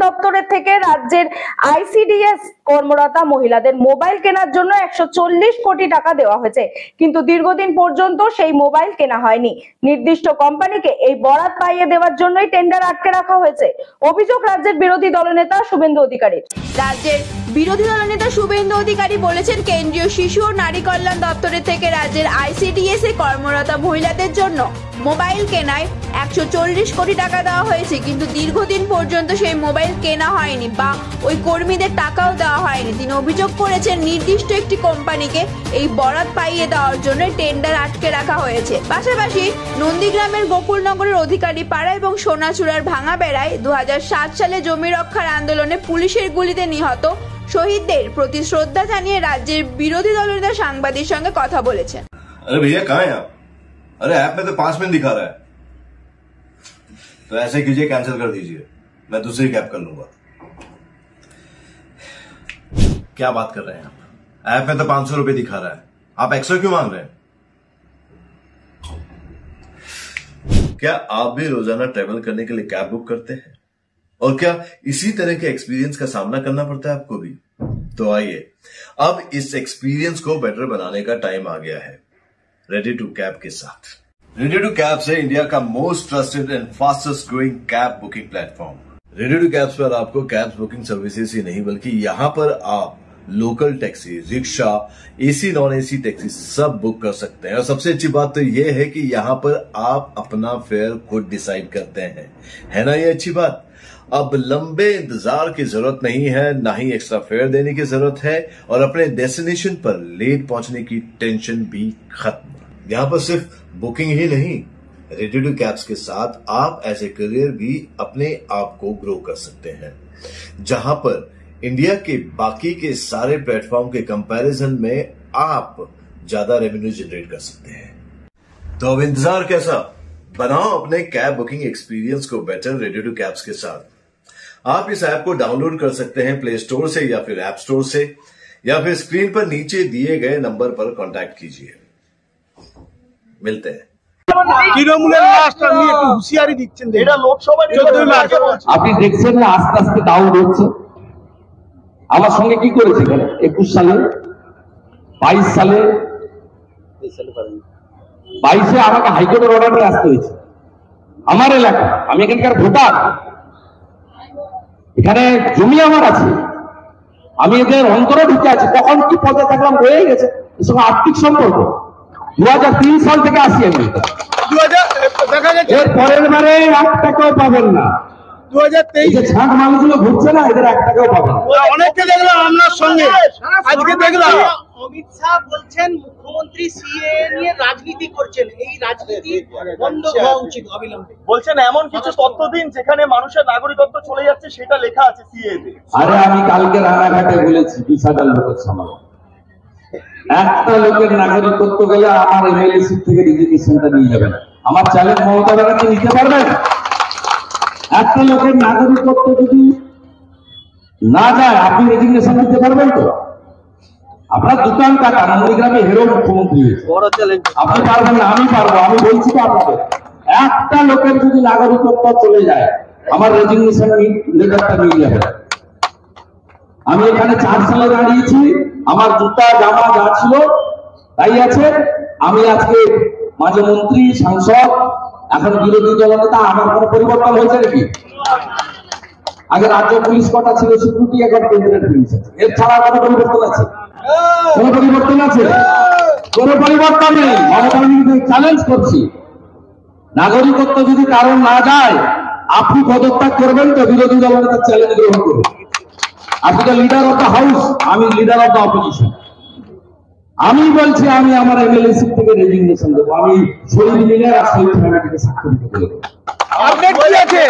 দপ্তরের থেকে রাজ্যের আইসিডিএস কর্মরতা মহিলাদের মোবাইল কেনার জন্য 140 কোটি টাকা দেওয়া হয়েছে, কিন্তু দীর্ঘদিন পর্যন্ত সেই মোবাইল কেনা হয়নি। নির্দিষ্ট কোম্পানিকে এই বরাত পাইয়ে দেওয়ার জন্যই টেন্ডার আটকে রাখা হয়েছে। অভিযোগ রাজ্যের বিরোধী দলনেতা শুভেন্দু অধিকারী। রাজ্যের বিরোধী দলনেতা শুভেন্দু অধিকারী বলেছেন, কেন্দ্রীয় শিশু ও নারী কল্যাণ দপ্তরের থেকে রাজ্যের আইসিডিএস এ কর্মরত মহিলাদের জন্য মোবাইল কেনায় 140 কোটি টাকা দেওয়া হয়েছে, কিন্তু দীর্ঘদিন পর্যন্ত সেই মোবাইল কেনা হয়নি বা ওই কর্মীদের টাকাও দেওয়া হয়নি। তিনি অভিযোগ করেছেন, নির্দিষ্ট একটি কোম্পানিকে এই বরাত পাইয়ে দেওয়ার জন্য টেন্ডার আটকে রাখা হয়েছে। পাশাপাশি নন্দীগ্রামের গোকুলনগরের অধিকারী পাড়া এবং সোনাচূড়ার ভাঙাবেড়ায় 2007 সালে জমি রক্ষার আন্দোলনে পুলিশের গুলিতে নিহত শহীদদের প্রতি শ্রদ্ধা জানিয়ে রাজ্যের বিরোধী দলনেতা সাংবাদিকদের সঙ্গে কথা বলেছেন। अरे भैया कहाँ हैं आप? अरे ऐप में तो 5 मिनट दिखा रहा है। तो ऐसे कीजिए, कैंसिल कर दीजिए, मैं दूसरी कैब कर लूंगा। क्या बात कर रहे हैं आप? ऐप में तो 500 रुपए दिखा रहा है, आप एक्स्ट्रा क्यों मांग रहे हैं? क्या आप भी रोजाना ट्रेवल करने के लिए कैब बुक करते हैं? और क्या इसी तरह के एक्सपीरियंस का सामना करना पड़ता है आपको भी? तो आइए, अब इस एक्सपीरियंस को बेटर बनाने का टाइम आ गया है रेडी टू कैब के साथ। रेडी टू कैब से इंडिया का most trusted and fastest growing cab booking platform. Ready to cabs पर आपको कैब बुकिंग सर्विसेज ही नहीं बल्कि यहाँ पर आप local taxi, rickshaw, AC non AC taxi सब बुक कर सकते हैं। और सबसे अच्छी बात तो यह है कि यहाँ पर आप अपना फेयर खुद डिसाइड करते हैं, है ना ये अच्छी बात। अब लंबे इंतजार की जरूरत नहीं है, ना ही एक्स्ट्रा फेयर देने की जरूरत है, और अपने डेस्टिनेशन पर लेट पहुंचने की टेंशन भी खत्म। यहाँ पर सिर्फ बुकिंग ही नहीं, रेडी टू कैब्स के साथ आप एज ए करियर भी अपने आप को ग्रो कर सकते हैं, जहां पर इंडिया के बाकी के सारे प्लेटफॉर्म के कंपैरिजन में आप ज्यादा रेवेन्यू जनरेट कर सकते हैं। तो अब इंतजार कैसा, बनाओ अपने कैब बुकिंग एक्सपीरियंस को बेटर रेडी टू कैब्स के साथ। आप इस ऐप को डाउनलोड कर सकते हैं प्ले स्टोर से या फिर ऐप स्टोर से, या फिर स्क्रीन पर नीचे दिए गए नंबर पर कॉन्टैक्ट कीजिए। मिलते हैं। তৃণমূলের লাশটা নিয়ে একটু হুঁশিয়ারি দিচ্ছেন, এটা লোকসভা আপনি দেখছেন না আস্তে আস্তে ডাউন হচ্ছে। আমার সঙ্গে কি করেছে 21 সালে, 22 সালে, 22-এ আমাকে হাইকোর্টের অর্ডার নিয়ে আসতে হয়েছে। আমার এলাকা, আমি এখানকার ভোটার, এখানে জমি আমার আছে, আমি এদের অন্তরে ঢুকে আছি। কখন কি পদে থাকলাম রয়ে গেছে, এর সঙ্গে আর্থিক সম্পর্ক। 2003 সাল থেকে আসি আমি, এর পরের বারে 1 টাকাও পাবেন না। 2023 ছাঁট মানুষগুলো ঘুরছে না, এদের 1 টাকাও পাবেন না। অনেককে দেখলাম আপনার সঙ্গে, আজকে দেখলাম অমিত শাহ বলছেন মুখ্যমন্ত্রী সিএ নিয়ে রাজনীতি করছেন, এই রাজনীতি বন্ধ হওয়া উচিত অবিলম্বে। বলছেন এমন কিছু তথ্য দিন যেখানে মানুষের নাগরিকত্ব চলে যাচ্ছে, সেটা লেখা আছে সিএ তে। আরে আমি কালকে রানাঘাটে বলেছি 20,000 লোকের সমাগম, একটা লোকের নাগরিকত্ব গেলে আমার এমএলএ সিট থেকে রেজিগনেশনটা নিয়ে যাবেন। আমার চ্যালেঞ্জ মমতা ব্যানার্জি নিতে পারবেন? একটা লোকের নাগরিকত্ব যদি না যায় আপনি রেজিগনেশন দিতে পারবেন তো? আপনার দোকান টাকা নন্দীগ্রামে হেরো মুখ্যমন্ত্রী হয়েছে, আপনি পারবেন না, আমি পারবো। আমি বলছি তো আপনাদের, একটা লোকের যদি নাগরিকত্ব চলে যায় আমার রেজিগনেশন লেটারটা নিয়ে যাবেন। আমি এখানে 4 সালে দাঁড়িয়েছি, আমার জুতা জামা যা ছিল তাই আছে। আমি আজকে মাঝে মন্ত্রী, সাংসদ, এখন বিরোধী দলনেতা। আমার কোনো পরিবর্তন হয়েছে নাকি? আগে রাজ্য পুলিশ কটা ছিল, সিকিউরিটি, এখন কেন্দ্রের পুলিশ আছে। এর ছাড়া কোনো পরিবর্তন আছে? কোনো পরিবর্তন আছে? কোনো পরিবর্তন নেই। মমতা ব্যানার্জিকে চ্যালেঞ্জ করছি, নাগরিকত্ব যদি কারণ না যায় আপনি পদত্যাগ করবেন তো? বিরোধী দলনেতার চ্যালেঞ্জ গ্রহণ করুন। আপনি তো লিডার অফ দ্য হাউস, আমি লিডার অফ দ্য অপোজিশন। আমি বলছি আমি আমার এমএলএ সিট থেকে রেজিগনেশন দেবো। আমি শহীদ মিনার আর শহীদ ফ্যামিলিকে সাক্ষী দিতে বলবো। আপডেট কি আছে?